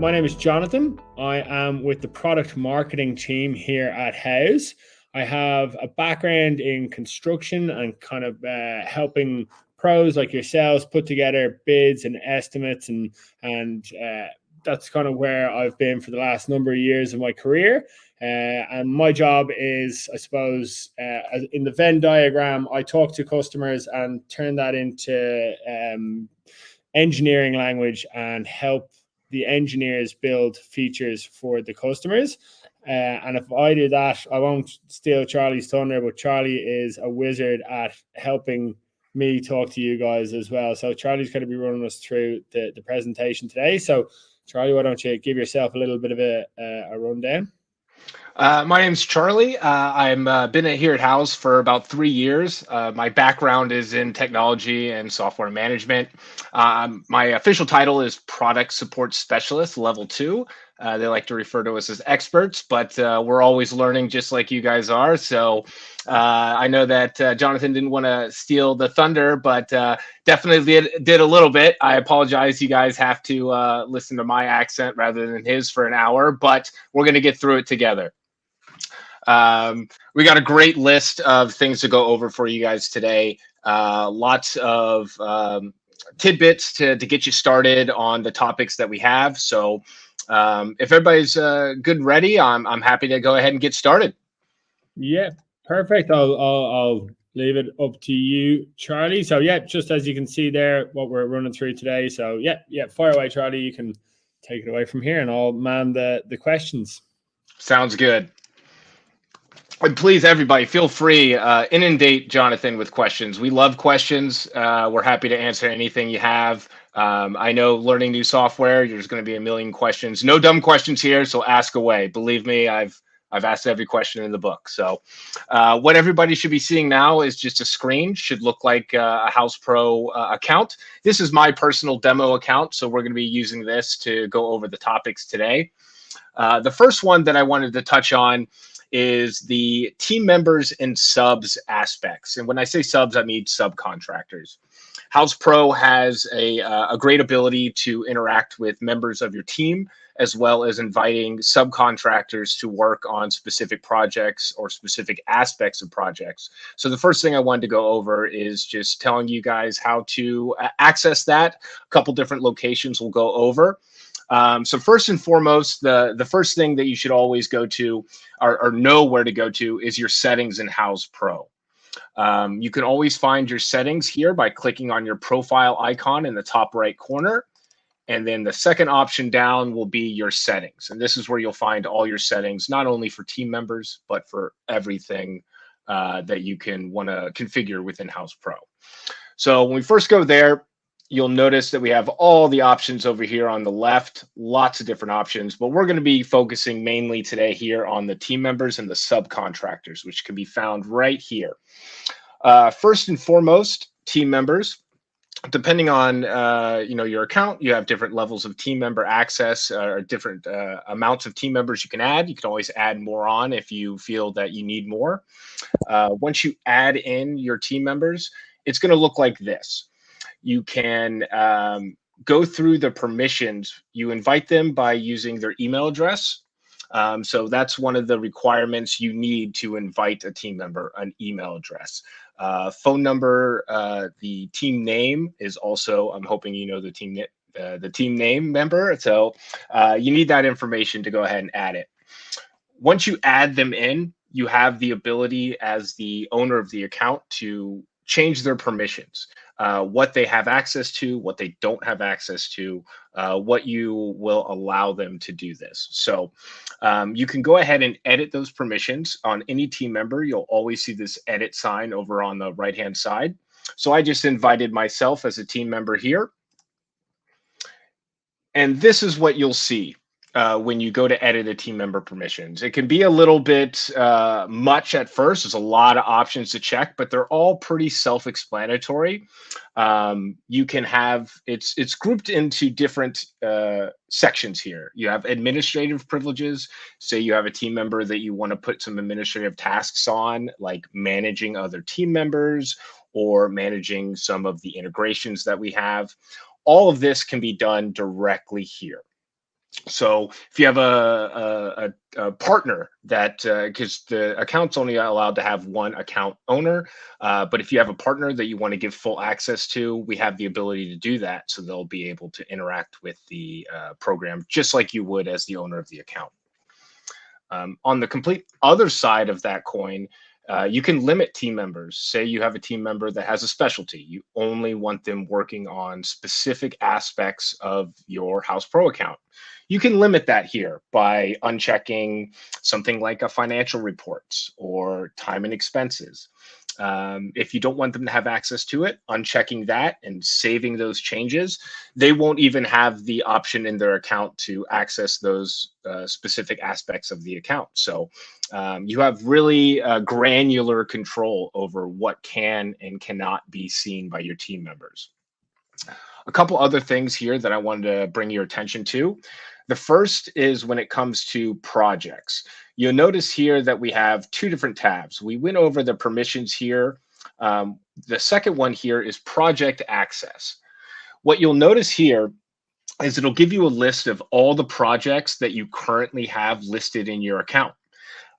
my name is Jonathan. I am with the product marketing team here at Houzz. I have a background in construction and kind of helping pros like yourselves put together bids and estimates, and that's kind of where I've been for the last number of years of my career. And my job is, I suppose, in the Venn diagram, I talk to customers and turn that into engineering language and help the engineers build features for the customers. And if I do that, I won't steal Charlie's thunder, but Charlie is a wizard at helping me talk to you guys as well. So Charlie's going to be running us through the presentation today. So Charlie, why don't you give yourself a little bit of a rundown? My name's Charlie. I'm been here at Houzz for about 3 years. My background is in technology and software management. My official title is Product Support Specialist, Level 2. They like to refer to us as experts, but we're always learning just like you guys are. So I know that Jonathan didn't want to steal the thunder, but definitely did a little bit. I apologize. You guys have to listen to my accent rather than his for an hour, but we're going to get through it together. We got a great list of things to go over for you guys today. Lots of tidbits to get you started on the topics that we have. So if everybody's good and ready, I'm happy to go ahead and get started. Yeah, perfect. I'll leave it up to you, Charlie. So yeah, just as you can see there, what we're running through today. So yeah, fire away, Charlie. You can take it away from here, and I'll man the questions. Sounds good. And please, everybody, feel free, inundate Jonathan with questions. We love questions. We're happy to answer anything you have. I know learning new software, there's going to be a million questions. No dumb questions here, so ask away. Believe me, I've asked every question in the book. So what everybody should be seeing now is just a screen. Should look like a Houzz Pro account. This is my personal demo account, so we're going to be using this to go over the topics today. The first one that I wanted to touch on is the team members and subs aspects. And when I say subs, I mean subcontractors. Houzz Pro has a great ability to interact with members of your team, as well as inviting subcontractors to work on specific projects or specific aspects of projects. So the first thing I wanted to go over is just telling you guys how to access that. A couple different locations we'll go over. So first and foremost, the first thing that you should always go to or know where to go to is your settings in Houzz Pro. You can always find your settings here by clicking on your profile icon in the top right corner. And then the second option down will be your settings. And this is where you'll find all your settings, not only for team members, but for everything that you can want to configure within Houzz Pro. So when we first go there, you'll notice that we have all the options over here on the left, lots of different options, but we're going to be focusing mainly today here on the team members and the subcontractors, which can be found right here. First and foremost, team members. Depending on your account, you have different levels of team member access or different amounts of team members you can add. You can always add more on if you feel that you need more. Once you add in your team members, it's going to look like this. You can go through the permissions. You invite them by using their email address. So that's one of the requirements you need to invite a team member, an email address. Phone number, the team name is also, I'm hoping you know the team name member. So you need that information to go ahead and add it. Once you add them in, you have the ability as the owner of the account to change their permissions, what they have access to, what they don't have access to, what you will allow them to do this. So you can go ahead and edit those permissions on any team member. You'll always see this edit sign over on the right-hand side. So I just invited myself as a team member here. And this is what you'll see when you go to edit a team member permissions. It can be a little bit much at first. There's a lot of options to check, but they're all pretty self-explanatory. You can have, it's grouped into different sections here. You have administrative privileges. Say you have a team member that you want to put some administrative tasks on, like managing other team members or managing some of the integrations that we have. All of this can be done directly here. So if you have a partner that, because the account's only allowed to have one account owner, but if you have a partner that you want to give full access to, we have the ability to do that. So they'll be able to interact with the program just like you would as the owner of the account. On the complete other side of that coin, you can limit team members. Say you have a team member that has a specialty. You only want them working on specific aspects of your Houzz Pro account. You can limit that here by unchecking something like a financial reports or time and expenses. If you don't want them to have access to it, unchecking that and saving those changes, they won't even have the option in their account to access those specific aspects of the account. So you have really granular control over what can and cannot be seen by your team members. A couple other things here that I wanted to bring your attention to. The first is when it comes to projects. You'll notice here that we have two different tabs. We went over the permissions here. The second one here is project access. What you'll notice here is it'll give you a list of all the projects that you currently have listed in your account.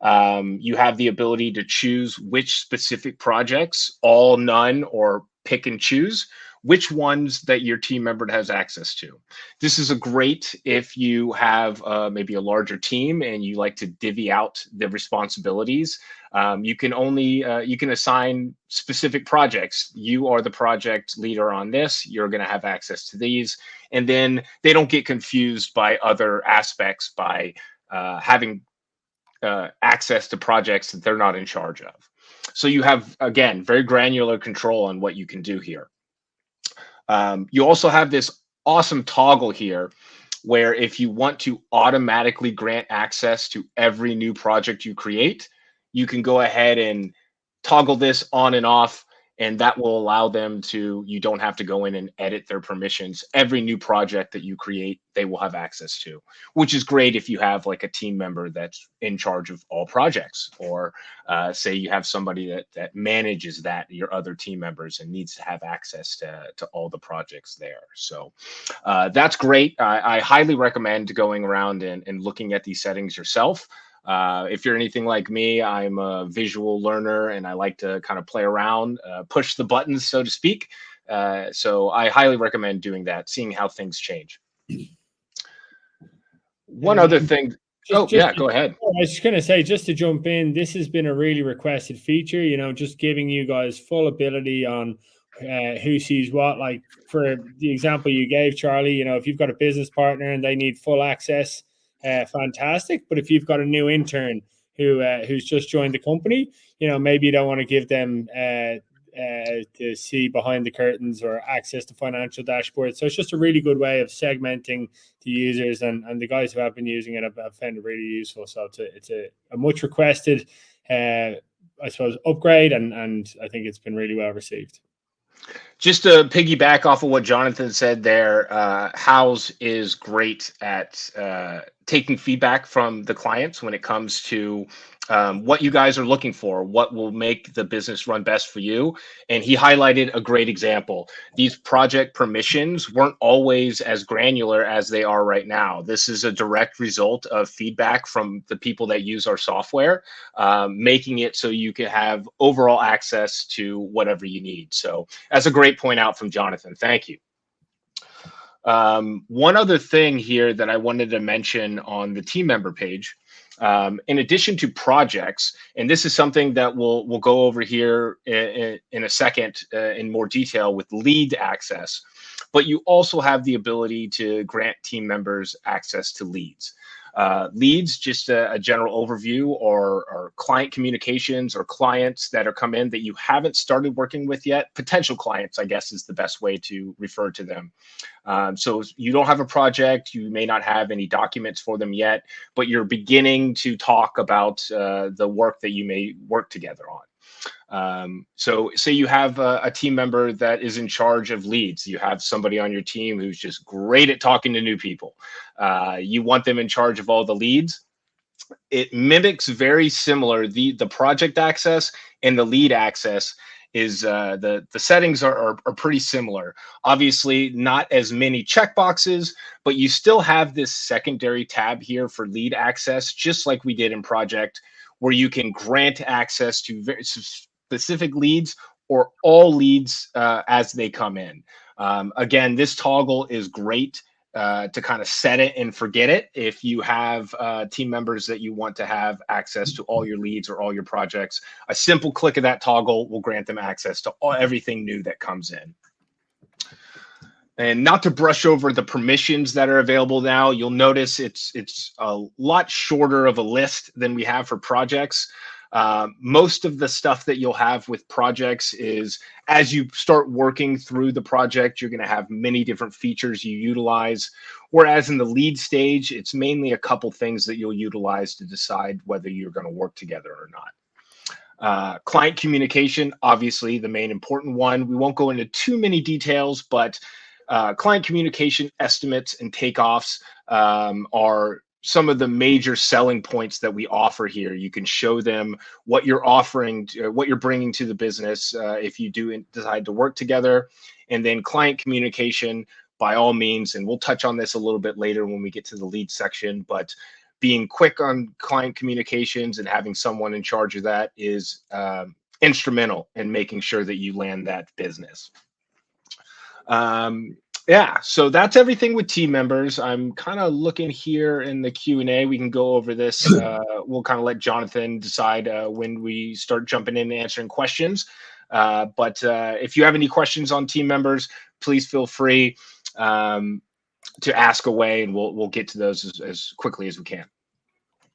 You have the ability to choose which specific projects, all, none, or pick and choose which ones that your team member has access to. This is a great if you have maybe a larger team and you like to divvy out the responsibilities. You can assign specific projects. You are the project leader on this. You're going to have access to these, and then they don't get confused by other aspects by having access to projects that they're not in charge of. So you have, again, very granular control on what you can do here. You also have this awesome toggle here where if you want to automatically grant access to every new project you create, you can go ahead and toggle this on and off, and that will allow them to, you don't have to go in and edit their permissions. Every new project that you create, they will have access to, which is great if you have like a team member that's in charge of all projects, or say you have somebody that manages that, your other team members, and needs to have access to all the projects there. So that's great. I highly recommend going around and looking at these settings yourself. If you're anything like me, I'm a visual learner and I like to kind of play around, push the buttons, so to speak. So I highly recommend doing that, seeing how things change. One other thing. Go ahead. I was just going to say, just to jump in, this has been a really requested feature, just giving you guys full ability on who sees what. Like for the example you gave, Charlie, if you've got a business partner and they need full access, fantastic. But if you've got a new intern who's just joined the company, maybe you don't want to give them to see behind the curtains or access to financial dashboards. So it's just a really good way of segmenting the users, and the guys who have been using it have found it really useful. So it's a much requested, I suppose, upgrade, and I think it's been really well received. Just to piggyback off of what Jonathan said there, Houzz is great at taking feedback from the clients when it comes to what you guys are looking for, what will make the business run best for you. And he highlighted a great example. These project permissions weren't always as granular as they are right now. This is a direct result of feedback from the people that use our software, making it so you can have overall access to whatever you need. So that's a great point out from Jonathan. Thank you. One other thing here that I wanted to mention on the team member page, in addition to projects, and this is something that we'll go over here in a second in more detail with lead access, but you also have the ability to grant team members access to leads. Leads, just a general overview, or client communications or clients that are come in that you haven't started working with yet. Potential clients, I guess, is the best way to refer to them. So you don't have a project, you may not have any documents for them yet, but you're beginning to talk about the work that you may work together on. So say you have a team member that is in charge of leads. You have somebody on your team who's just great at talking to new people. You want them in charge of all the leads. It mimics very similar the project access and the lead access is the settings are pretty similar. Obviously, not as many checkboxes, but you still have this secondary tab here for lead access, just like we did in Project, where you can grant access to very specific leads or all leads as they come in. Again, this toggle is great to kind of set it and forget it if you have team members that you want to have access to all your leads or all your projects. A simple click of that toggle will grant them access to everything new that comes in. And not to brush over the permissions that are available now, you'll notice it's a lot shorter of a list than we have for projects. Most of the stuff that you'll have with projects is as you start working through the project, you're going to have many different features you utilize. Whereas in the lead stage, it's mainly a couple things that you'll utilize to decide whether you're going to work together or not. Client communication, obviously the main important one. We won't go into too many details, but client communication estimates and takeoffs are some of the major selling points that we offer here. You can show them what you're offering, what you're bringing to the business if you do decide to work together. And then client communication, by all means, and we'll touch on this a little bit later when we get to the lead section, but being quick on client communications and having someone in charge of that is instrumental in making sure that you land that business. Yeah, so that's everything with team members. I'm kind of looking here in the Q&A. We can go over this. We'll kind of let Jonathan decide when we start jumping in and answering questions. But if you have any questions on team members, please feel free to ask away, and we'll get to those as quickly as we can.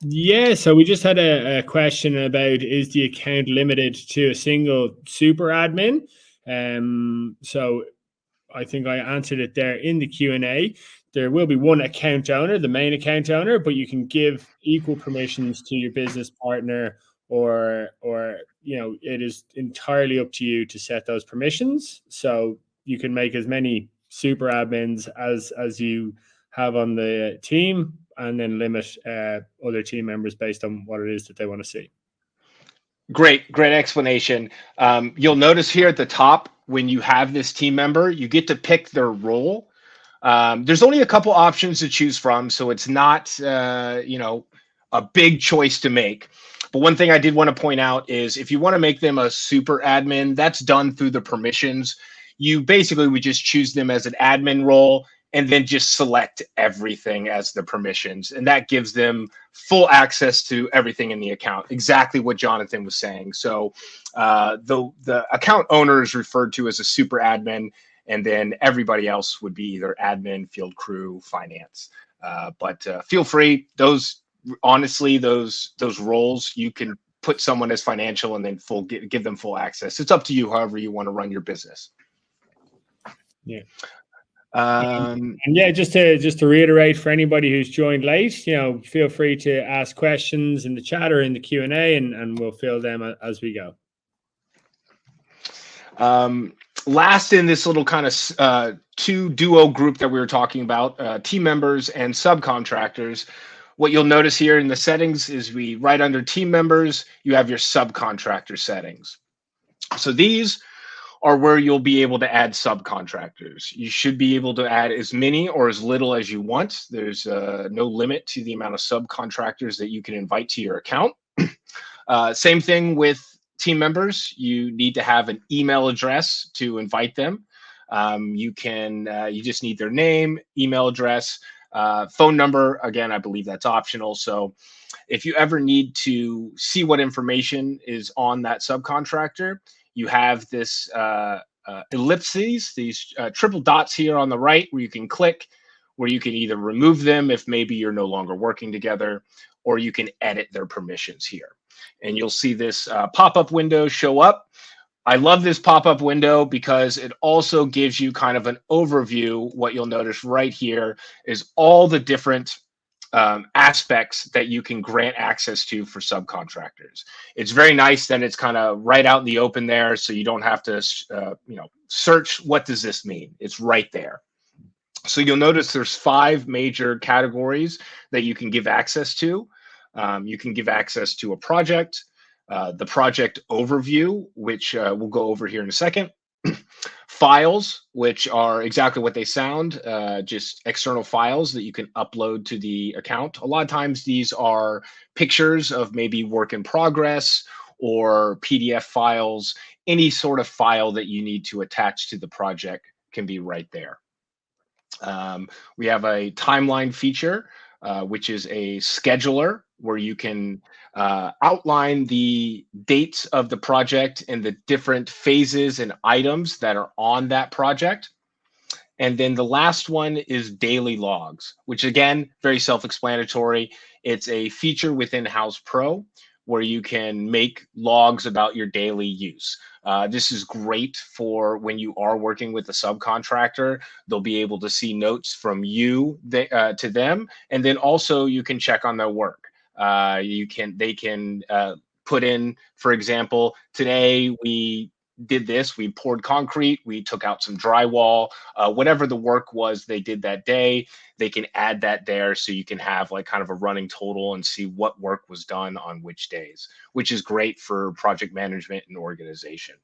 Yeah, so we just had a question about, is the account limited to a single super admin? So I think I answered it there in the Q&A. There will be one account owner, the main account owner, but you can give equal permissions to your business partner, or you know, it is entirely up to you to set those permissions. So you can make as many super admins as you have on the team, and then limit other team members based on what it is that they want to see. Great explanation. You'll notice here at the top, when you have this team member, you get to pick their role. There's only a couple options to choose from, so it's not you know, a big choice to make. But one thing I did want to point out is if you want to make them a super admin, that's done through the permissions. You basically would just choose them as an admin role and then just select everything as the permissions. And that gives them full access to everything in the account, exactly what Jonathan was saying. So the account owner is referred to as a super admin, and then everybody else would be either admin, field crew, finance. But feel free, honestly, those roles, you can put someone as financial and then give them full access. It's up to you, however you want to run your business. Yeah. And yeah, just to reiterate for anybody who's joined late, you know, feel free to ask questions in the chat or in the Q&A, and we'll fill them as we go. Last in this little kind of two duo group that we were talking about, team members and subcontractors. What you'll notice here in the settings is right under team members, you have your subcontractor settings. So these are where you'll be able to add subcontractors. You should be able to add as many or as little as you want. There's no limit to the amount of subcontractors that you can invite to your account. Same thing with team members. You need to have an email address to invite them. You just need their name, email address, phone number. Again, I believe that's optional. So if you ever need to see what information is on that subcontractor, you have this ellipses, these triple dots here on the right where you can click, where you can either remove them if maybe you're no longer working together, or you can edit their permissions here. And you'll see this pop-up window show up. I love this pop-up window because it also gives you kind of an overview. What you'll notice right here is all the different aspects that you can grant access to for subcontractors. It's very nice that it's kind of right out in the open there, so you don't have to search, what does this mean? It's right there. So you'll notice there's 5 major categories that you can give access to. You can give access to a project, the project overview, which we'll go over here in a second. Files, which are exactly what they sound, just external files that you can upload to the account. A lot of times these are pictures of maybe work in progress or PDF files. Any sort of file that you need to attach to the project can be right there. We have a timeline feature, which is a scheduler where you can outline the dates of the project and the different phases and items that are on that project. And then the last one is daily logs, which again, very self-explanatory. It's a feature within Houzz Pro where you can make logs about your daily use. This is great for when you are working with a subcontractor. They'll be able to see notes from you to them, and then also you can check on their work. They can put in, for example, today we did this, we poured concrete, we took out some drywall, whatever the work was they did that day, they can add that there so you can have like kind of a running total and see what work was done on which days, which is great for project management and organization.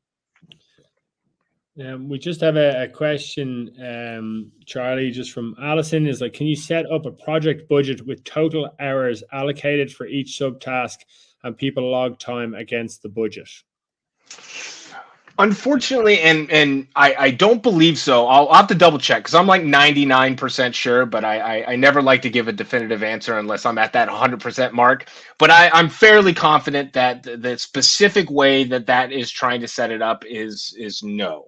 We just have a question, Charlie, just from Allison, is like, can you set up a project budget with total hours allocated for each subtask and people log time against the budget? Unfortunately, and I don't believe so. I'll have to double check because I'm like 99% sure, but I never like to give a definitive answer unless I'm at that 100% mark. But I'm fairly confident that the specific way that is trying to set it up is no.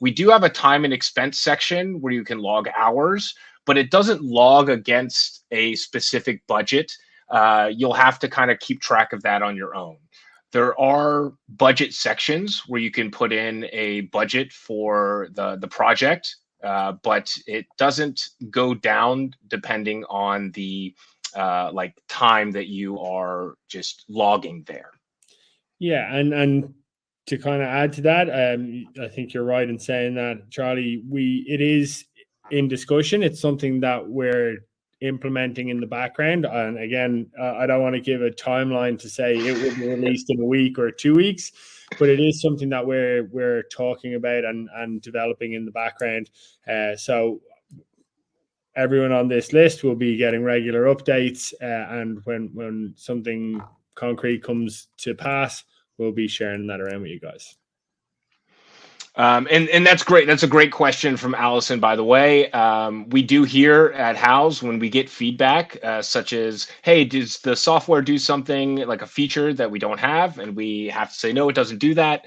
We do have a time and expense section where you can log hours, but it doesn't log against a specific budget. You'll have to kind of keep track of that on your own. There are budget sections where you can put in a budget for the project, but it doesn't go down depending on the like time that you are just logging there. Yeah, and to kind of add to that, I think you're right in saying that, Charlie. It is in discussion. It's something that we're implementing in the background, and again, I don't want to give a timeline to say it will be released in a week or 2 weeks, but it is something that we're talking about and developing in the background. So everyone on this list will be getting regular updates, and when something concrete comes to pass, we'll be sharing that around with you guys. And that's great. That's a great question from Allison, by the way. We do here at Houzz, when we get feedback, such as, hey, does the software do something like a feature that we don't have? And we have to say, no, it doesn't do that.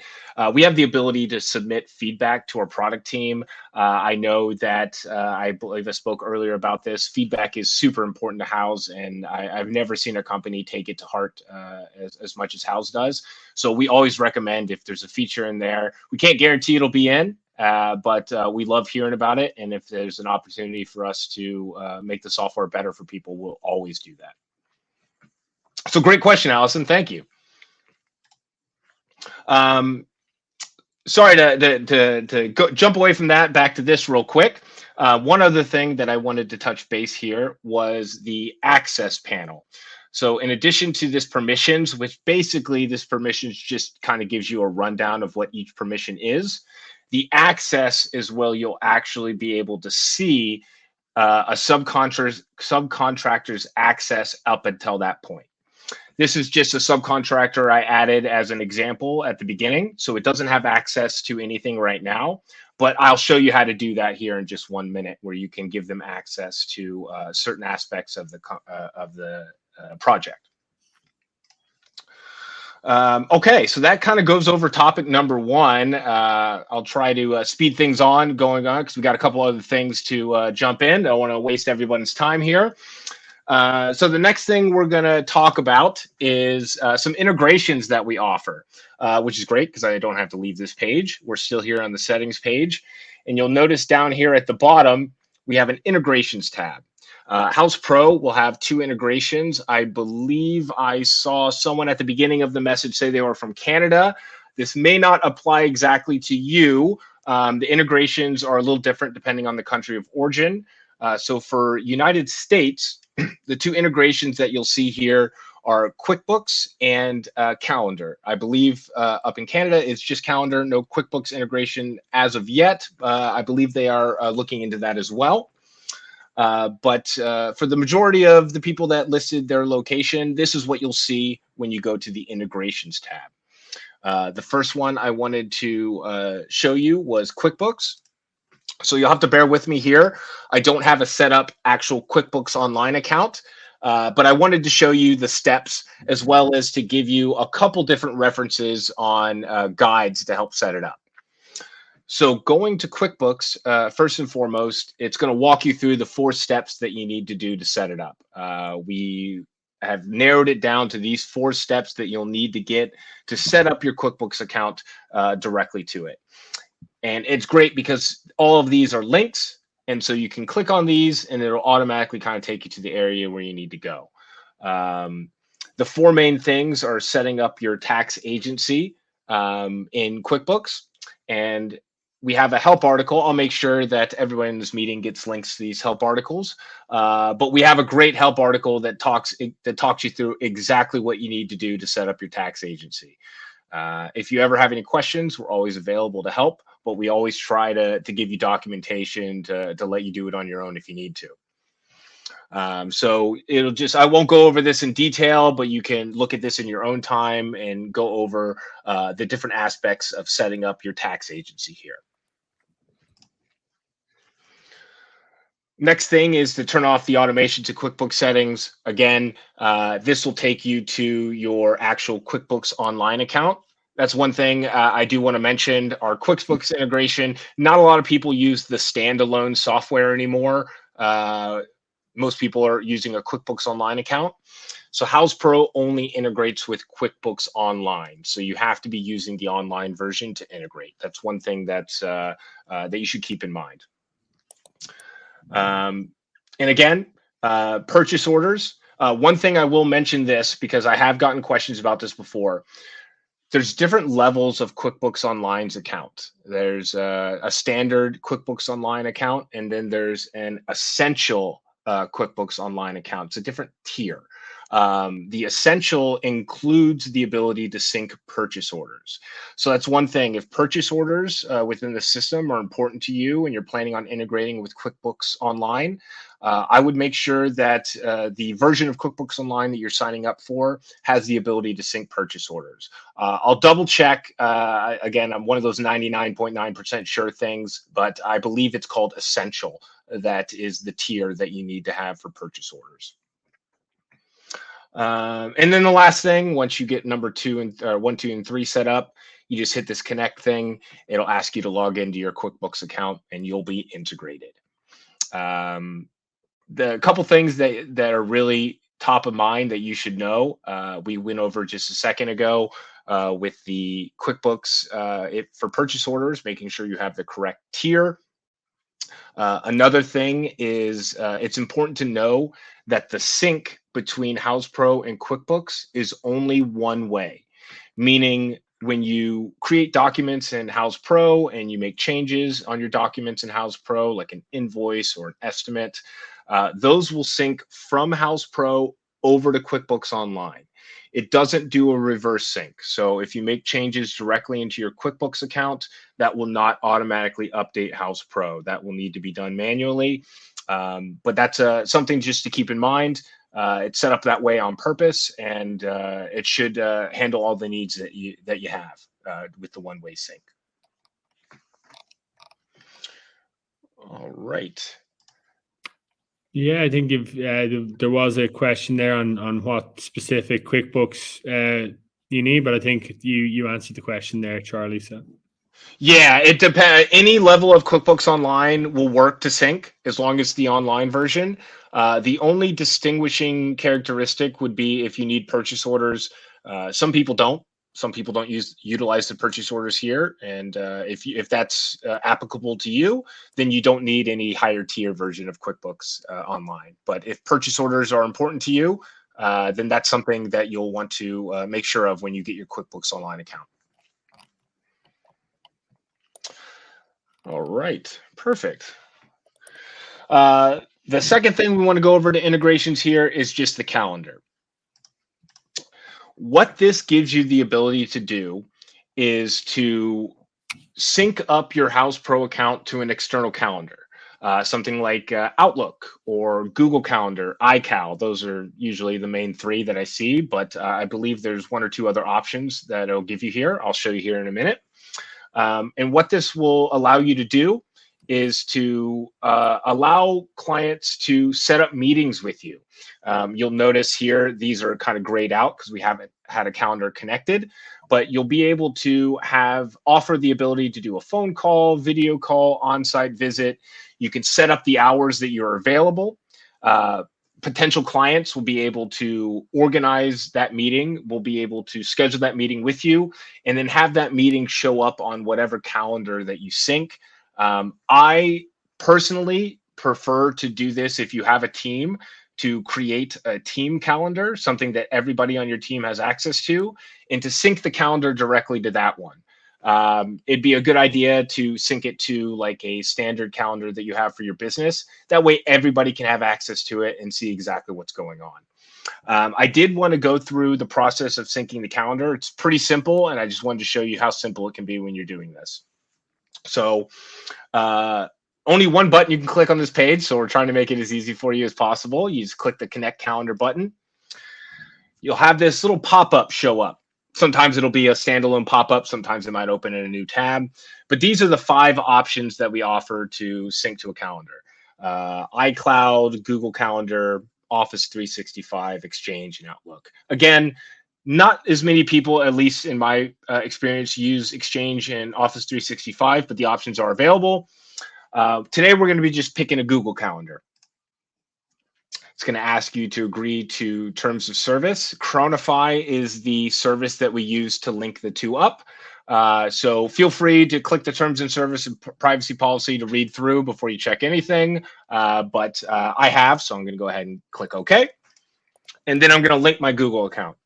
We have the ability to submit feedback to our product team. I know that I believe I spoke earlier about this. Feedback is super important to Houzz, and I've never seen a company take it to heart as much as Houzz does. So we always recommend if there's a feature in there. We can't guarantee it'll be in, but we love hearing about it. And if there's an opportunity for us to make the software better for people, we'll always do that. So great question, Allison. Thank you. Sorry to jump away from that, back to this real quick. One other thing that I wanted to touch base here was the access panel. So in addition to this permissions, which basically this permissions just kind of gives you a rundown of what each permission is, the access is where you'll actually be able to see a subcontractor's access up until that point. This is just a subcontractor I added as an example at the beginning, so it doesn't have access to anything right now, but I'll show you how to do that here in just 1 minute, where you can give them access to certain aspects of the project. Okay, so that kind of goes over topic number one. I'll try to speed things going on because we got a couple other things to jump in. I don't want to waste everyone's time here. So the next thing we're going to talk about is some integrations that we offer, which is great because I don't have to leave this page. We're still here on the settings page. And you'll notice down here at the bottom, we have an integrations tab. Houzz Pro will have 2 integrations. I believe I saw someone at the beginning of the message say they were from Canada. This may not apply exactly to you. The integrations are a little different depending on the country of origin. So for United States, the 2 integrations that you'll see here are QuickBooks and Calendar. I believe up in Canada, it's just Calendar, no QuickBooks integration as of yet. I believe they are looking into that as well. But for the majority of the people that listed their location, this is what you'll see when you go to the integrations tab. The first one I wanted to show you was QuickBooks. So you'll have to bear with me here. I don't have a set up actual QuickBooks Online account, but I wanted to show you the steps as well as to give you a couple different references on guides to help set it up. So going to QuickBooks, first and foremost, it's going to walk you through the 4 steps that you need to do to set it up. We have narrowed it down to these 4 steps that you'll need to get to set up your QuickBooks account directly to it. And it's great because all of these are links. And so you can click on these and it'll automatically kind of take you to the area where you need to go. The 4 main things are setting up your tax agency in QuickBooks. And we have a help article. I'll make sure that everyone in this meeting gets links to these help articles. But we have a great help article that talks you through exactly what you need to do to set up your tax agency. If you ever have any questions, we're always available to help, but we always try to give you documentation to let you do it on your own if you need to. So I won't go over this in detail, but you can look at this in your own time and go over the different aspects of setting up your tax agency here. Next thing is to turn off the automation to QuickBooks settings. Again, this will take you to your actual QuickBooks Online account. That's one thing I do want to mention. Our QuickBooks integration, not a lot of people use the standalone software anymore. Most people are using a QuickBooks Online account. So Houzz Pro only integrates with QuickBooks Online. So you have to be using the online version to integrate. That's one thing that you should keep in mind. And again, purchase orders. One thing I will mention this because I have gotten questions about this before. There's different levels of QuickBooks Online's account. There's a standard QuickBooks Online account, and then there's an essential QuickBooks Online account. It's a different tier. The essential includes the ability to sync purchase orders. So that's one thing. If purchase orders within the system are important to you and you're planning on integrating with QuickBooks Online, I would make sure that the version of QuickBooks Online that you're signing up for has the ability to sync purchase orders. I'll double check. Again, I'm one of those 99.9% sure things, but I believe it's called Essential. That is the tier that you need to have for purchase orders. And then the last thing, once you get number 1, 2, and 3 set up, you just hit this connect thing. It'll ask you to log into your QuickBooks account and you'll be integrated. The couple things that are really top of mind that you should know, we went over just a second ago with the QuickBooks for purchase orders, making sure you have the correct tier. Another thing is it's important to know that the sync between Houzz Pro and QuickBooks is only one way, meaning when you create documents in Houzz Pro and you make changes on your documents in Houzz Pro, like an invoice or an estimate, those will sync from Houzz Pro over to QuickBooks Online. It doesn't do a reverse sync. So if you make changes directly into your QuickBooks account, that will not automatically update Houzz Pro. That will need to be done manually. But that's something just to keep in mind. It's set up that way on purpose, and it should handle all the needs that you have with the one-way sync. All right. Yeah, I think if there was a question there on what specific QuickBooks you need, but I think you answered the question there, Charlie. So yeah, it depends. Any level of QuickBooks Online will work to sync as long as the online version. The only distinguishing characteristic would be if you need purchase orders. Some people don't. Some people don't utilize the purchase orders here, and if that's applicable to you, then you don't need any higher tier version of QuickBooks Online. But if purchase orders are important to you, then that's something that you'll want to make sure of when you get your QuickBooks Online account. All right, perfect. The second thing we want to go over to integrations here is just the calendar. What this gives you the ability to do is to sync up your Houzz Pro account to an external calendar, something like Outlook or Google Calendar, iCal. Those are usually the main three that I see, but I believe there's one or two other options that it'll give you here. I'll show you here in a minute. And what this will allow you to do is to allow clients to set up meetings with you. You'll notice here, these are kind of grayed out because we haven't had a calendar connected, but you'll be able to offer the ability to do a phone call, video call, on-site visit. You can set up the hours that you're available. Potential clients will be able to organize that meeting, will be able to schedule that meeting with you, and then have that meeting show up on whatever calendar that you sync. I personally prefer to do this if you have a team, to create a team calendar, something that everybody on your team has access to, and to sync the calendar directly to that one. It'd be a good idea to sync it to like a standard calendar that you have for your business. That way everybody can have access to it and see exactly what's going on. I did want to go through the process of syncing the calendar. It's pretty simple, and I just wanted to show you how simple it can be when you're doing this. So only one button you can click on this page, so we're trying to make it as easy for you as possible. You just click the Connect Calendar button. You'll have this little pop-up show up. Sometimes it'll be a standalone pop-up. Sometimes it might open in a new tab. But these are the 5 options that we offer to sync to a calendar. iCloud, Google Calendar, Office 365, Exchange, and Outlook. Again, not as many people, at least in my experience, use Exchange and Office 365, but the options are available. Today, we're going to be just picking a Google Calendar. It's going to ask you to agree to terms of service. Chronify is the service that we use to link the two up. So feel free to click the terms and service and privacy policy to read through before you check anything. But I have, so I'm going to go ahead and click OK. And then I'm going to link my Google account.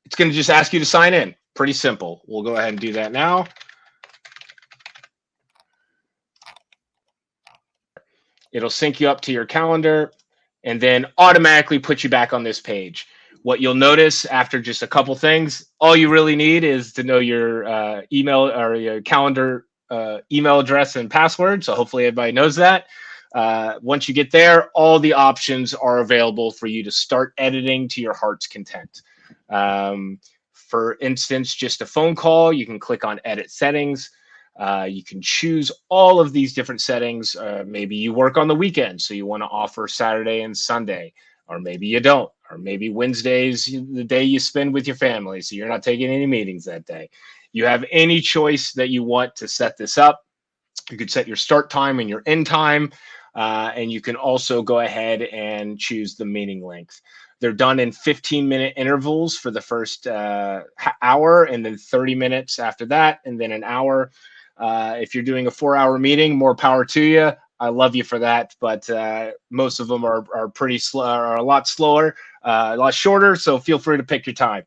It's going to just ask you to sign in. Pretty simple. We'll go ahead and do that now. It'll sync you up to your calendar and then automatically put you back on this page. What you'll notice after just a couple things, all you really need is to know your email or your calendar email address and password. So hopefully everybody knows that. Once you get there, all the options are available for you to start editing to your heart's content. For instance, just a phone call, you can click on Edit Settings. You can choose all of these different settings. Maybe you work on the weekend, so you want to offer Saturday and Sunday, or maybe you don't, or maybe Wednesday's the day you spend with your family, so you're not taking any meetings that day. You have any choice that you want to set this up. You could set your start time and your end time, and you can also go ahead and choose the meeting length. They're done in 15-minute intervals for the first hour, and then 30 minutes after that, and then an hour. If you're doing a 4-hour meeting, more power to you. I love you for that, but most of them are pretty slow, are a lot slower, a lot shorter. So feel free to pick your time.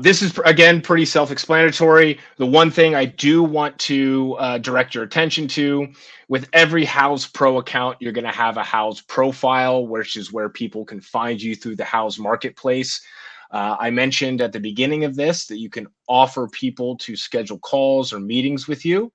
This is, again, pretty self-explanatory. The one thing I do want to direct your attention to, with every Houzz Pro account, you're going to have a Houzz profile, which is where people can find you through the Houzz marketplace. I mentioned at the beginning of this that you can offer people to schedule calls or meetings with you.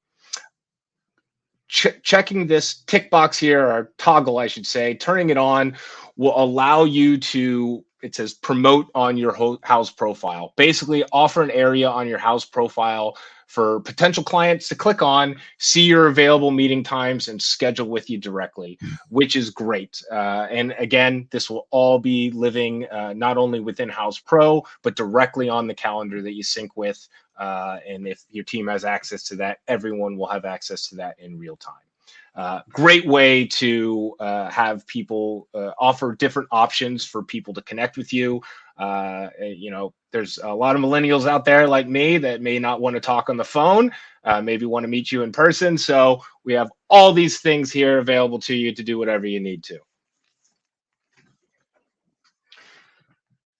Checking this tick box here, or toggle, I should say, turning it on will allow you to, it says promote on your Houzz profile. Basically, offer an area on your Houzz profile for potential clients to click on, see your available meeting times, and schedule with you directly, which is great. And again, this will all be living not only within Houzz Pro, but directly on the calendar that you sync with. And if your team has access to that, everyone will have access to that in real time. Great way to have people offer different options for people to connect with you. You know, there's a lot of millennials out there like me that may not want to talk on the phone, maybe want to meet you in person. So we have all these things here available to you to do whatever you need to.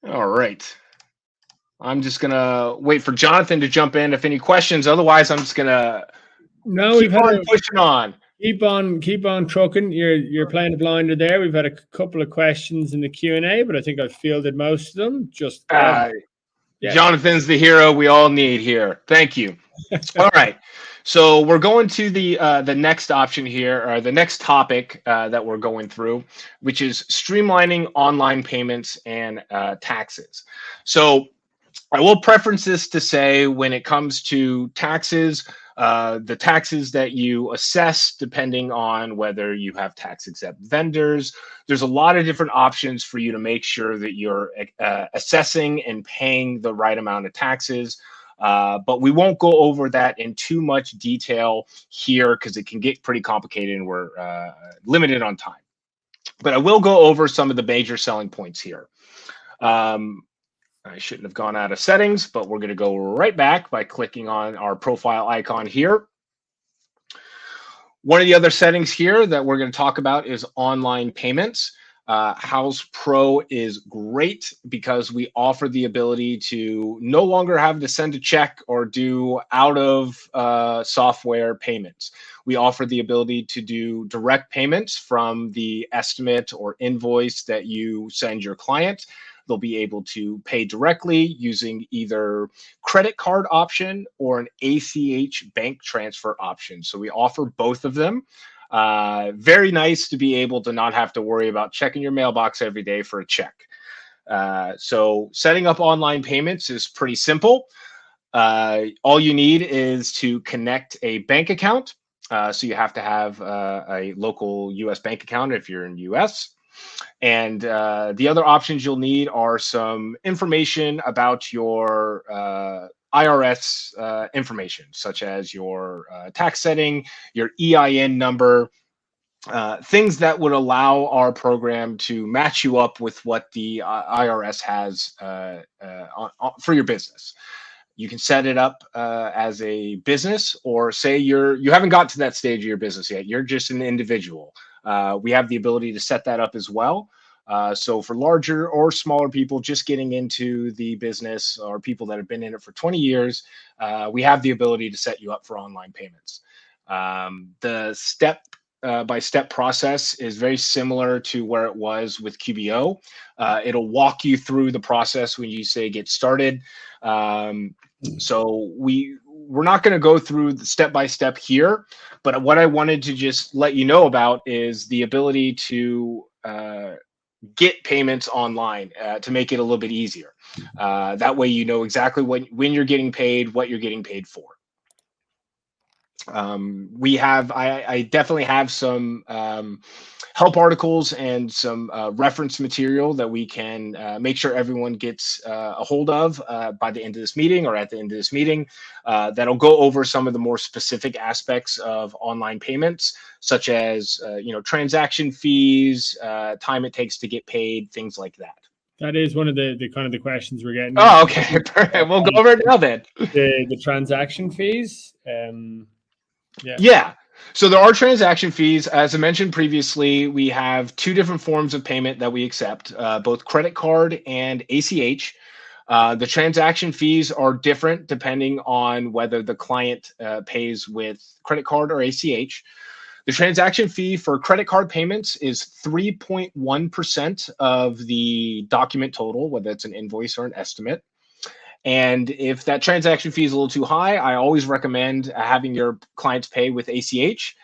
All right. I'm just going to wait for Jonathan to jump in if any questions. Otherwise, I'm just going to keep on pushing on. Keep on trucking. You're playing a blinder there. We've had a couple of questions in the Q&A, but I think I've fielded most of them. Just go ahead. Yeah. Jonathan's the hero we all need here. Thank you. All right. So we're going to the next option here, or the next topic that we're going through, which is streamlining online payments and taxes. So I will preference this to say when it comes to taxes, the taxes that you assess depending on whether you have tax exempt vendors. There's a lot of different options for you to make sure that you're assessing and paying the right amount of taxes. But we won't go over that in too much detail here because it can get pretty complicated and we're limited on time. But I will go over some of the major selling points here. I shouldn't have gone out of settings, but we're going to go right back by clicking on our profile icon here. One of the other settings here that we're going to talk about is online payments. Houzz Pro is great because we offer the ability to no longer have to send a check or do out of software payments. We offer the ability to do direct payments from the estimate or invoice that you send your client. They'll be able to pay directly using either credit card option or an ACH bank transfer option. So we offer both of them. Very nice to be able to not have to worry about checking your mailbox every day for a check. So setting up online payments is pretty simple. All you need is to connect a bank account. So you have to have a local US bank account if you're in the US. And the other options you'll need are some information about your IRS information, such as your tax setting, your EIN number, things that would allow our program to match you up with what the IRS has for your business. You can set it up as a business, or say you haven't got to that stage of your business yet. You're just an individual. We have the ability to set that up as well. So for larger or smaller people just getting into the business, or people that have been in it for 20 years, we have the ability to set you up for online payments. The step-by-step process is very similar to where it was with QBO. It'll walk you through the process when you say get started. So we're not going to go through the step-by-step here, but what I wanted to just let you know about is the ability to get payments online to make it a little bit easier. That way you know exactly when you're getting paid, what you're getting paid for. I definitely have some help articles and some reference material that we can make sure everyone gets a hold of by the end of this meeting, or at the end of this meeting, that'll go over some of the more specific aspects of online payments, such as transaction fees, time it takes to get paid, things like that. That is one of the kind of the questions we're getting. Oh, okay. We'll go over it now then. The transaction fees. Yeah. So there are transaction fees. As I mentioned previously, we have two different forms of payment that we accept, both credit card and ACH. The transaction fees are different depending on whether the client pays with credit card or ACH. The transaction fee for credit card payments is 3.1% of the document total, whether it's an invoice or an estimate. And if that transaction fee is a little too high, I always recommend having your clients pay with ACH,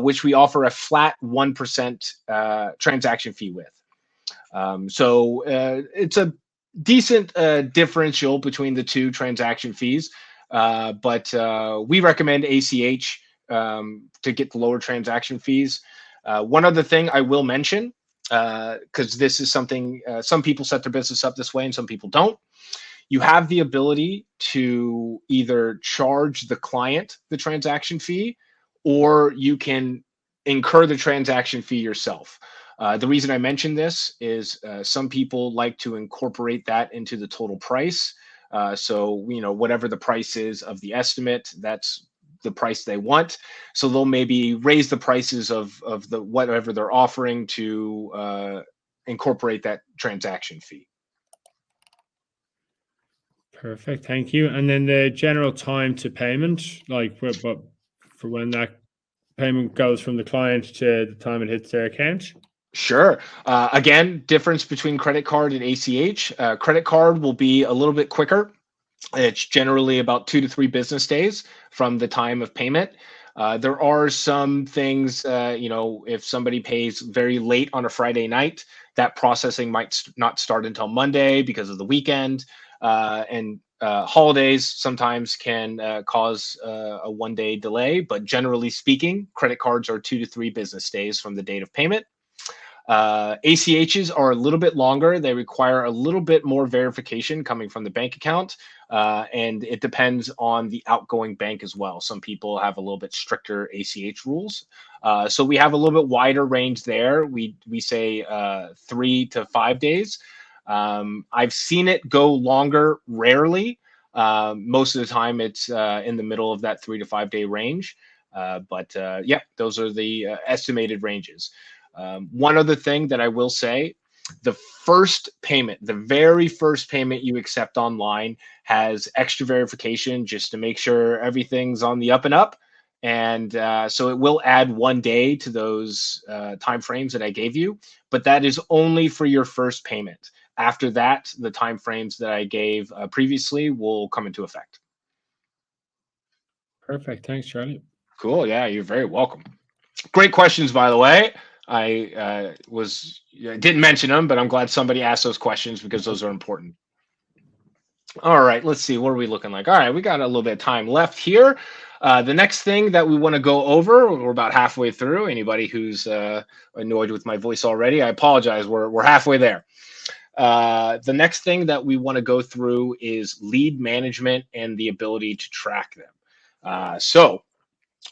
which we offer a flat 1% transaction fee with. So it's a decent differential between the two transaction fees, but we recommend ACH to get the lower transaction fees. One other thing I will mention, because this is something some people set their business up this way and some people don't. You have the ability to either charge the client the transaction fee, or you can incur the transaction fee yourself. The reason I mention this is some people like to incorporate that into the total price. So, whatever the price is of the estimate, that's the price they want. So they'll maybe raise the prices of the whatever they're offering to incorporate that transaction fee. Perfect, thank you. And then the general time to payment, like for when that payment goes from the client to the time it hits their account? Sure. Again, difference between credit card and ACH. Credit card will be a little bit quicker. It's generally about 2 to 3 business days from the time of payment. There are some things, if somebody pays very late on a Friday night, that processing might not start until Monday because of the weekend. And holidays sometimes can cause a 1-day delay, but generally speaking, credit cards are 2 to 3 business days from the date of payment. ACHs are a little bit longer. They require a little bit more verification coming from the bank account, and it depends on the outgoing bank as well. Some people have a little bit stricter ACH rules. So we have a little bit wider range there. We say 3 to 5 days. I've seen it go longer, rarely. Most of the time it's in the middle of that 3 to 5 day range. But yeah, those are the estimated ranges. One other thing that I will say, the first payment, the very first payment you accept online has extra verification just to make sure everything's on the up and up. And so it will add 1 day to those timeframes that I gave you, but that is only for your first payment. After that, the timeframes that I gave previously will come into effect. Perfect. Thanks, Charlie. Cool. Yeah, you're very welcome. Great questions, by the way. I didn't mention them, but I'm glad somebody asked those questions because those are important. All right, let's see. What are we looking like? All right, we got a little bit of time left here. The next thing that we want to go over, we're about halfway through. Anybody who's annoyed with my voice already, I apologize. We're halfway there. The next thing that we want to go through is lead management and the ability to track them. So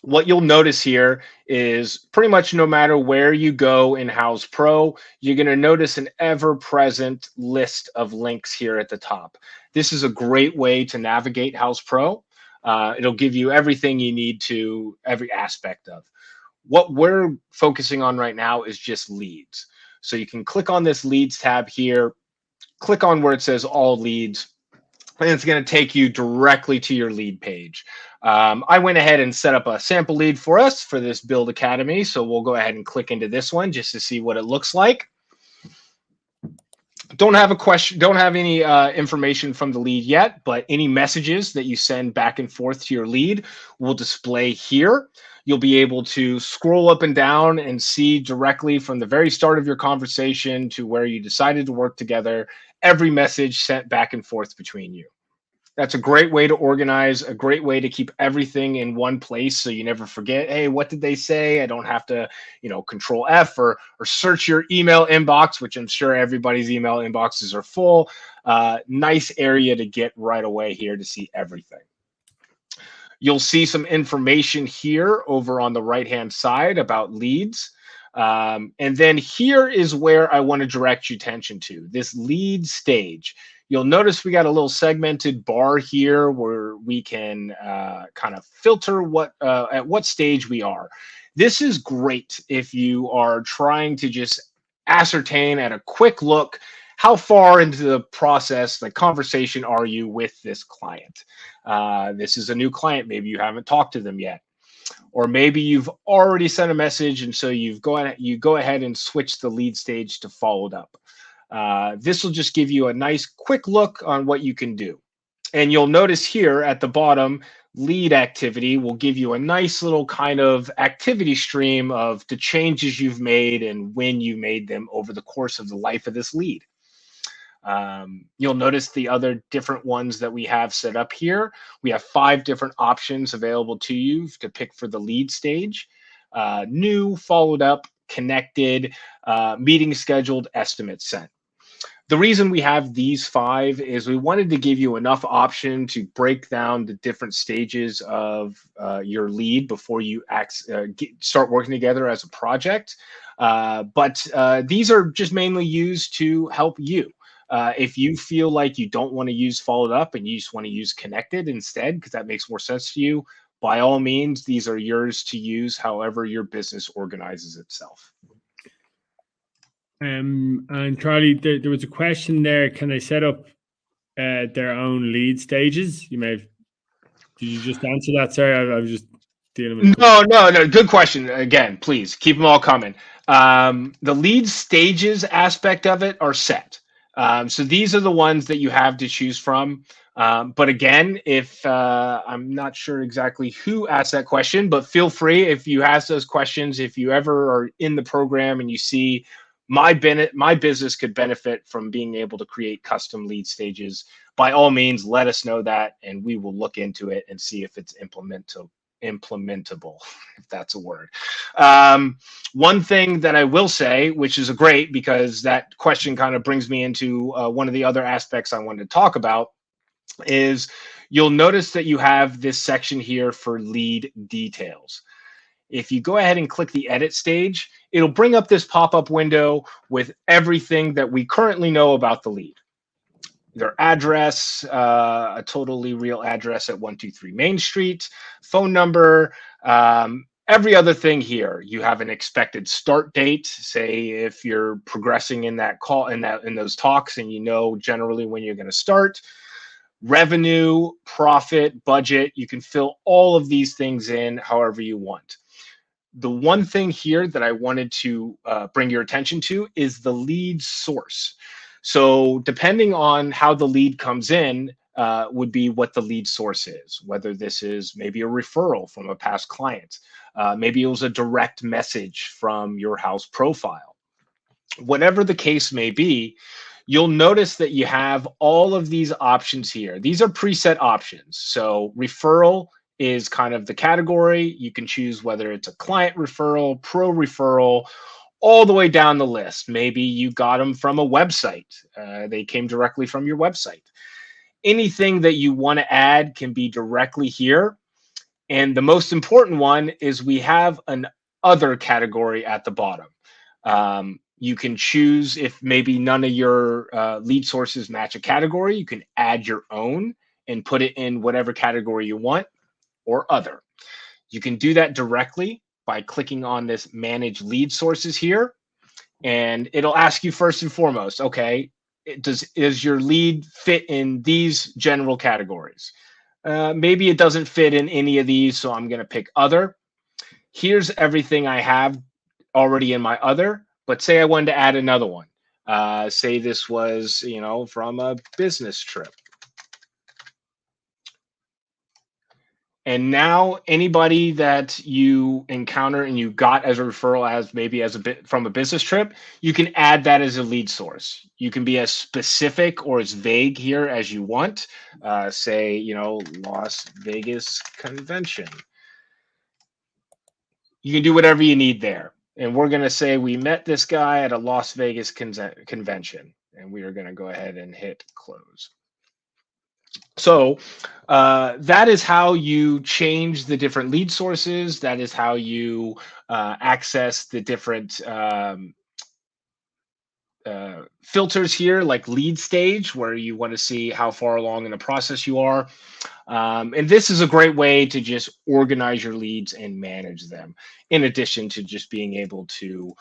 what you'll notice here is pretty much no matter where you go in Houzz Pro, you're going to notice an ever-present list of links here at the top. This is a great way to navigate Houzz Pro. It'll give you everything you need to every aspect of. What we're focusing on right now is just leads. So you can click on this leads tab here, click on where it says all leads, and it's going to take you directly to your lead page. I went ahead and set up a sample lead for us for this Build Academy. So we'll go ahead and click into this one just to see what it looks like. Don't have a question, don't have any information from the lead yet, but any messages that you send back and forth to your lead will display here. You'll be able to scroll up and down and see directly from the very start of your conversation to where you decided to work together, every message sent back and forth between you. That's a great way to organize, a great way to keep everything in one place so you never forget, hey, what did they say? I don't have to, control F or search your email inbox, which I'm sure everybody's email inboxes are full. Nice area to get right away here to see everything. You'll see some information here over on the right-hand side about leads. And then here is where I want to direct your attention to, this lead stage. You'll notice we got a little segmented bar here where we can kind of filter at what stage we are. This is great if you are trying to just ascertain at a quick look how far into the process, the conversation are you with this client. This is a new client. Maybe you haven't talked to them yet. Or maybe you've already sent a message and so you go ahead and switch the lead stage to followed up. This will just give you a nice quick look on what you can do. And you'll notice here at the bottom, lead activity will give you a nice little kind of activity stream of the changes you've made and when you made them over the course of the life of this lead. You'll notice the other different ones that we have set up here. We have 5 different options available to you to pick for the lead stage. New, followed up, connected, meeting scheduled, estimate sent. The reason we have these 5 is we wanted to give you enough option to break down the different stages of your lead before you start working together as a project. But these are just mainly used to help you. If you feel like you don't want to use followed up and you just want to use connected instead, because that makes more sense to you, by all means, these are yours to use however your business organizes itself. And Charlie, there was a question there. Can they set up their own lead stages? Did you just answer that? Sorry, I was just. dealing with? No. Good question. Again, please keep them all coming. The lead stages aspect of it are set. So these are the ones that you have to choose from. But again, if I'm not sure exactly who asked that question, but feel free if you ask those questions, if you ever are in the program and you see my business could benefit from being able to create custom lead stages, by all means, let us know that, and we will look into it and see if it's implementable, if that's a word. One thing that I will say, which is great because that question kind of brings me into one of the other aspects I wanted to talk about, is you'll notice that you have this section here for lead details. If you go ahead and click the edit stage, it'll bring up this pop-up window with everything that we currently know about the lead. Their address, a totally real address at 123 Main Street, phone number, every other thing here. You have an expected start date, say if you're progressing in that call, in those talks, and you know generally when you're going to start. Revenue, profit, budget, you can fill all of these things in however you want. The one thing here that I wanted to bring your attention to is the lead source. So depending on how the lead comes in would be what the lead source is, whether this is maybe a referral from a past client, maybe it was a direct message from your house profile. Whatever the case may be, you'll notice that you have all of these options here. These are preset options. So referral is kind of the category. You can choose whether it's a client referral, pro referral, all the way down the list. Maybe you got them from a website. They came directly from your website. Anything that you want to add can be directly here. And the most important one is we have an other category at the bottom. You can choose if maybe none of your lead sources match a category. You can add your own and put it in whatever category you want, or other. You can do that directly by clicking on this manage lead sources here. And it'll ask you first and foremost, okay, does your lead fit in these general categories? Maybe it doesn't fit in any of these, so I'm going to pick other. Here's everything I have already in my other, but say I wanted to add another one. Say this was, from a business trip. And now anybody that you encounter and you got as a referral as maybe as a bit from a business trip, you can add that as a lead source. You can be as specific or as vague here as you want. Say, Las Vegas convention. You can do whatever you need there. And we're going to say we met this guy at a Las Vegas convention. And we are going to go ahead and hit close. So that is how you change the different lead sources. That is how you access the different filters here, like lead stage, where you want to see how far along in the process you are. And this is a great way to just organize your leads and manage them, in addition to just being able to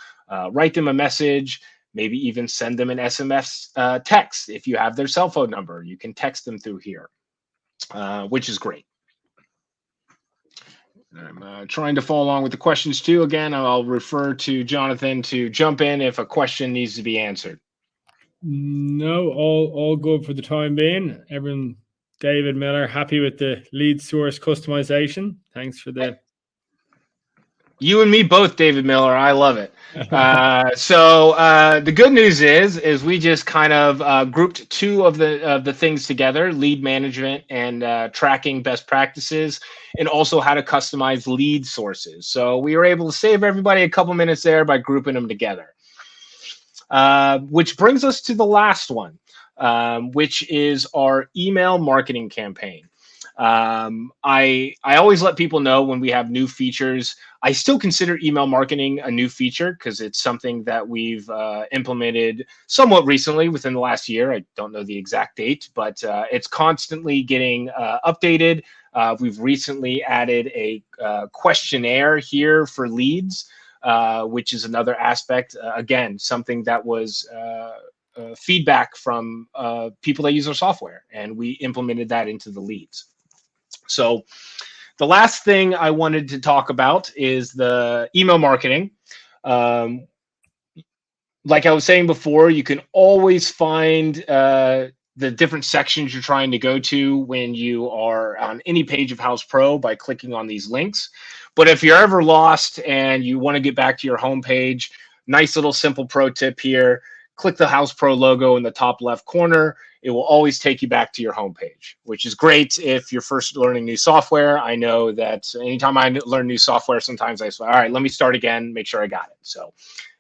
write them a message, maybe even send them an SMS text. If you have their cell phone number, you can text them through here, which is great. I'm trying to follow along with the questions too. Again, I'll refer to Jonathan to jump in if a question needs to be answered. No, all good for the time being. Everyone, David Miller, happy with the lead source customization. Thanks for the... You and me both, David Miller. I love it. So the good news is we just kind of grouped two of the things together: lead management and tracking best practices, and also how to customize lead sources. So we were able to save everybody a couple minutes there by grouping them together. Which brings us to the last one, which is our email marketing campaign. I always let people know when we have new features. I still consider email marketing a new feature because it's something that we've implemented somewhat recently within the last year. I don't know the exact date, but it's constantly getting updated. We've recently added a questionnaire here for leads, which is another aspect. Again, something that was feedback from people that use our software, and we implemented that into the leads. So The last thing I wanted to talk about is the email marketing. Like I was saying before, you can always find the different sections you're trying to go to when you are on any page of Houzz Pro by clicking on these links. But if you're ever lost and you want to get back to your homepage, nice little simple pro tip here. Click the Houzz Pro logo in the top left corner. It will always take you back to your homepage, which is great if you're first learning new software. I know that anytime I learn new software, sometimes I say, all right, let me start again, make sure I got it. So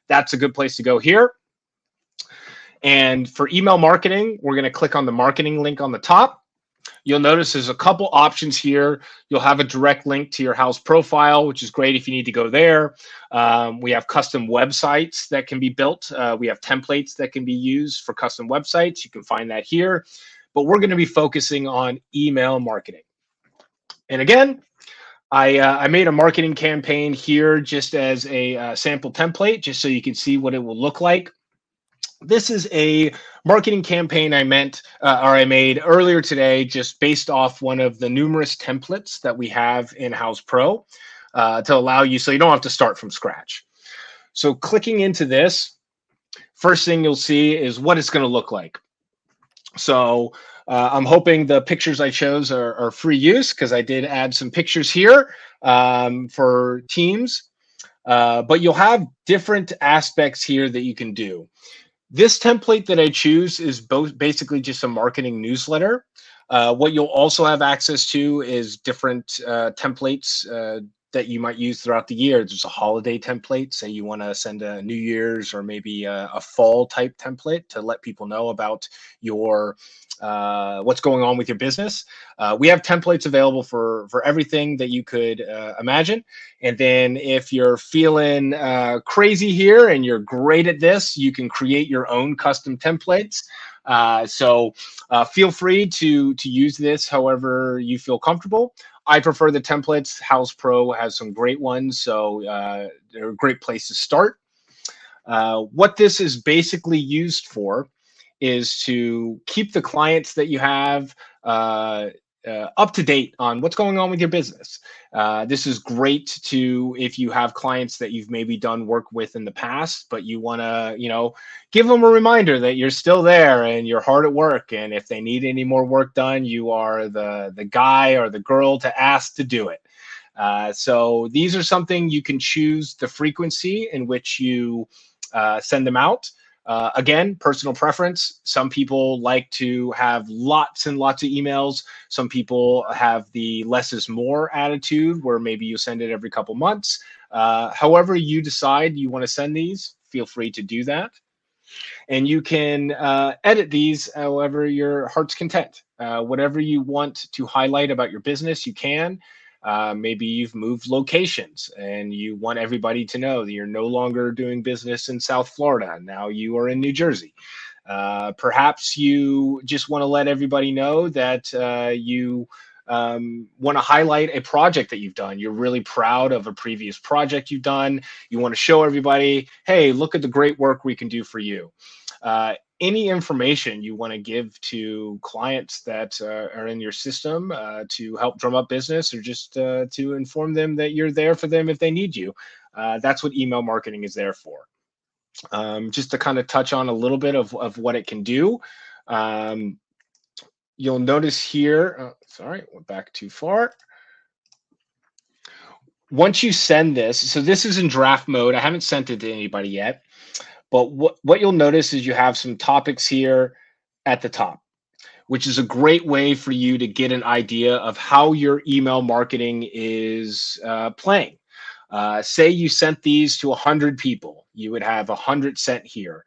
that's a good place to go here. And for email marketing, we're going to click on the marketing link on the top. You'll notice there's a couple options here. You'll have a direct link to your Houzz profile, which is great if you need to go there. We have custom websites that can be built. We have templates that can be used for custom websites. You can find that here. But we're going to be focusing on email marketing. And again, I made a marketing campaign here just as a sample template, just so you can see what it will look like. This is a marketing campaign I made earlier today, just based off one of the numerous templates that we have in Houzz Pro to allow you, so you don't have to start from scratch. So clicking into this, first thing you'll see is what it's going to look like. So I'm hoping the pictures I chose are free use, because I did add some pictures here for teams. But you'll have different aspects here that you can do. This template that I choose is basically just a marketing newsletter. What you'll also have access to is different templates that you might use throughout the year. There's a holiday template, say you want to send a New Year's or maybe a fall type template to let people know about your what's going on with your business. We have templates available for everything that you could imagine. And then if you're feeling crazy here and you're great at this, you can create your own custom templates. So feel free to use this however you feel comfortable. I prefer the templates. Houzz Pro has some great ones, so they're a great place to start. What this is basically used for is to keep the clients that you have up to date on what's going on with your business. This is great if you have clients that you've maybe done work with in the past, but you want to, give them a reminder that you're still there and you're hard at work. And if they need any more work done, you are the guy or the girl to ask to do it. So these are something you can choose the frequency in which you send them out. Again, personal preference. Some people like to have lots and lots of emails. Some people have the less is more attitude, where maybe you send it every couple months. However you decide you want to send these, feel free to do that. And you can edit these however your heart's content. Whatever you want to highlight about your business, you can. Maybe you've moved locations and you want everybody to know that you're no longer doing business in South Florida. Now you are in New Jersey. Perhaps you just want to let everybody know that you want to highlight a project that you've done. You're really proud of a previous project you've done. You want to show everybody, hey, look at the great work we can do for you. Any information you want to give to clients that are in your system to help drum up business, or just to inform them that you're there for them if they need you. That's what email marketing is there for. Just to kind of touch on a little bit of what it can do. You'll notice here, sorry, went back too far. Once you send this, so this is in draft mode. I haven't sent it to anybody yet. But what you'll notice is you have some topics here at the top, which is a great way for you to get an idea of how your email marketing is playing. Say you sent these to 100 people. You would have 100 sent here.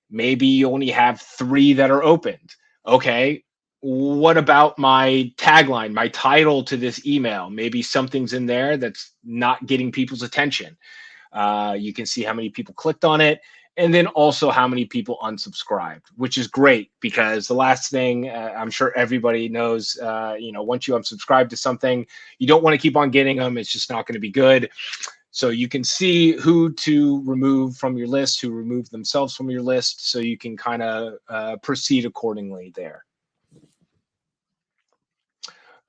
Maybe you only have 3 that are opened. Okay, what about my tagline, my title to this email? Maybe something's in there that's not getting people's attention. You can see how many people clicked on it. And then also how many people unsubscribed, which is great, because the last thing I'm sure everybody knows, once you unsubscribe to something, you don't want to keep on getting them. It's just not going to be good. So you can see who to remove from your list, who removed themselves from your list, so you can kind of proceed accordingly there.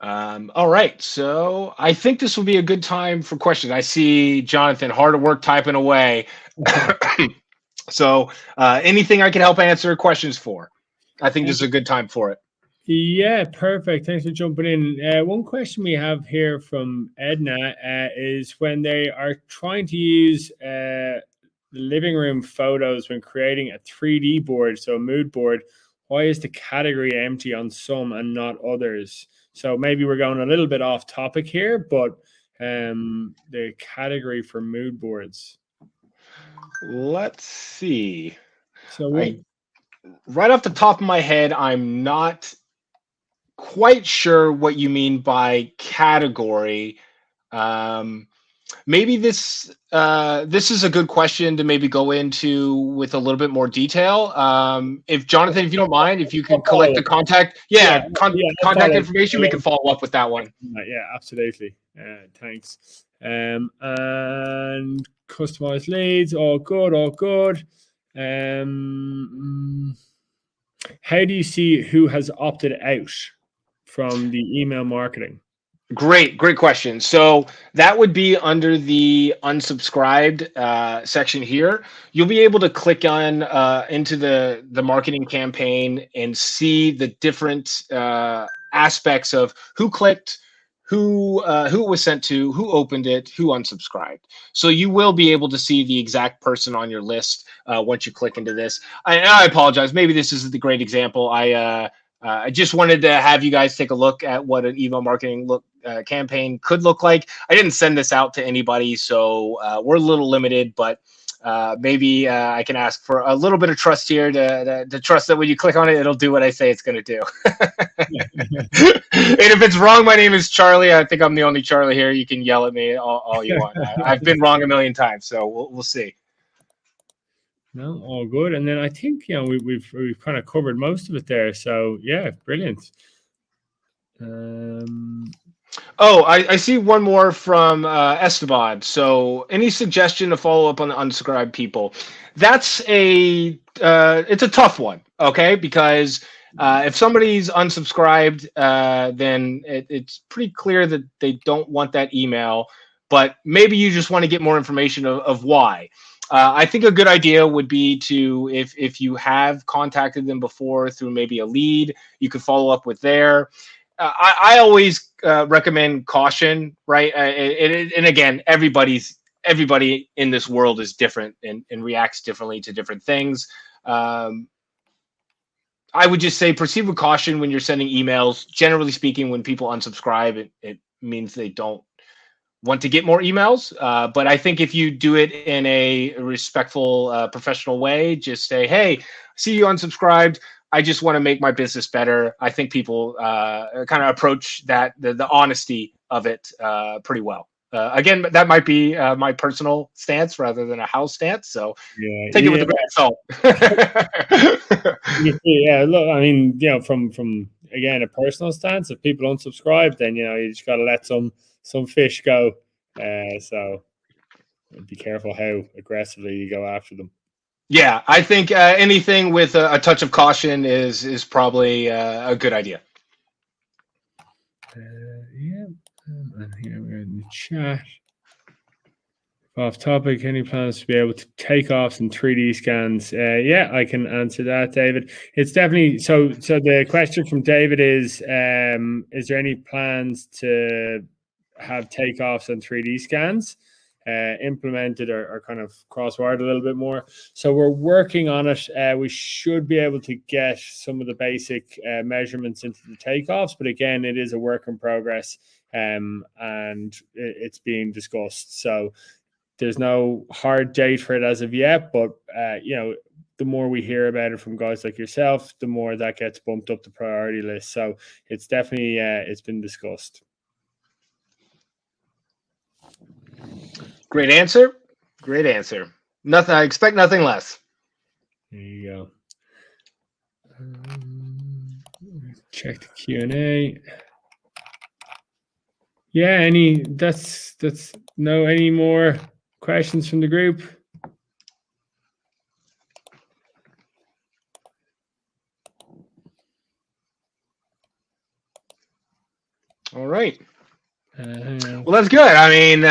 All right, so I think this will be a good time for questions. I see Jonathan hard at work typing away. So anything I can help answer questions for, I think this is a good time for it. Yeah, perfect. Thanks for jumping in. One question we have here from Edna is when they are trying to use living room photos when creating a 3D board, so a mood board, why is the category empty on some and not others? So maybe we're going a little bit off topic here, but the category for mood boards. Let's see. So what? Right off the top of my head, I'm not quite sure what you mean by category. Maybe this is a good question to maybe go into with a little bit more detail. If Jonathan, if you don't mind, if you could collect the contact, contact information, we can follow up with that one. Yeah, absolutely. Thanks. And customized leads, all good, all good. How do you see who has opted out from the email marketing? Great question. So that would be under the unsubscribed section here. You'll be able to click on into the marketing campaign and see the different aspects of who clicked, who it was sent to, who opened it, who unsubscribed. So you will be able to see the exact person on your list once you click into this. I apologize. Maybe this isn't the great example. I just wanted to have you guys take a look at what an email marketing campaign could look like. I didn't send this out to anybody, so we're a little limited, but maybe I can ask for a little bit of trust here to trust that when you click on it, it'll do what I say it's going to do. And if it's wrong, my name is Charlie. I think I'm the only Charlie here. You can yell at me all you want. I've been wrong a million times, so we'll see. No, all good. And then I think we've kind of covered most of it there. So yeah, brilliant. I see one more from Esteban. So any suggestion to follow up on the unsubscribed people? That's it's a tough one, okay? Because if somebody's unsubscribed, then it's pretty clear that they don't want that email, but maybe you just want to get more information of why. I think a good idea would be to, if you have contacted them before through maybe a lead, you could follow up with there. I always recommend caution, right? And again, everybody in this world is different and reacts differently to different things. I would just say proceed with caution when you're sending emails. Generally speaking, when people unsubscribe, it means they don't want to get more emails. But I think if you do it in a respectful, professional way, just say, hey, see you unsubscribed. I just want to make my business better. I think people kind of approach that, the honesty of it pretty well. Again, that might be my personal stance rather than a house stance. So take it with a grain of salt. Yeah, look, I mean, from again a personal stance, if people unsubscribe, then you just got to let some fish go. So be careful how aggressively you go after them. Yeah, I think anything with a touch of caution is probably a good idea. And here we're in the chat. Off topic, any plans to be able to take off some 3D scans? Yeah, I can answer that, David. It's definitely so. The question from David is there any plans to have takeoffs and 3D scans implemented or kind of cross-wired a little bit more? So we're working on it. We should be able to get some of the basic measurements into the takeoffs, but again, it is a work in progress, and it's being discussed. So there's no hard date for it as of yet, but the more we hear about it from guys like yourself, the more that gets bumped up the priority list. So it's definitely it's been discussed. Great answer. Nothing. I expect nothing less. There you go. Check the Q&A. Yeah, any more questions from the group? All right. Uh, Well, that's good. I mean,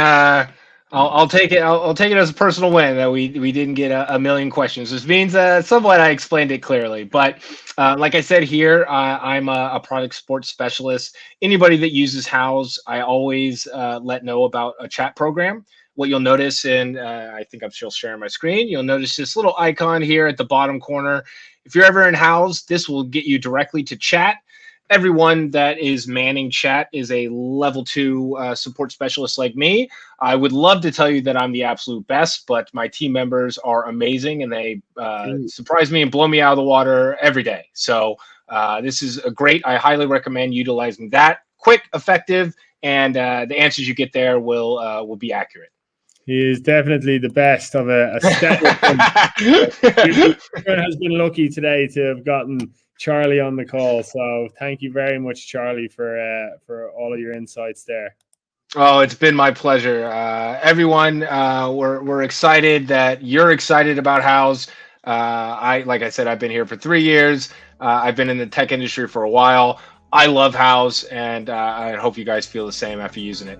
I'll take it. I'll take it as a personal win that we didn't get a million questions. This means somewhat I explained it clearly. But like I said here, I'm a product support specialist. Anybody that uses Houzz, I always let know about a chat program. What you'll notice, and I think I'm still sharing my screen, you'll notice this little icon here at the bottom corner. If you're ever in Houzz, this will get you directly to chat. Everyone that is manning chat is a level 2 support specialist like me. I would love to tell you that I'm the absolute best, but my team members are amazing and they surprise me and blow me out of the water every day. So this is a great. I highly recommend utilizing that. Quick, effective, and the answers you get there will be accurate. He is definitely the best of a stellar. Everyone has been lucky today to have gotten Charlie on the call. So thank you very much, Charlie, for all of your insights there. Oh, it's been my pleasure. Everyone, we're excited that you're excited about Houzz. Like I said, I've been here for 3 years. I've been in the tech industry for a while. I love Houzz, and I hope you guys feel the same after using it.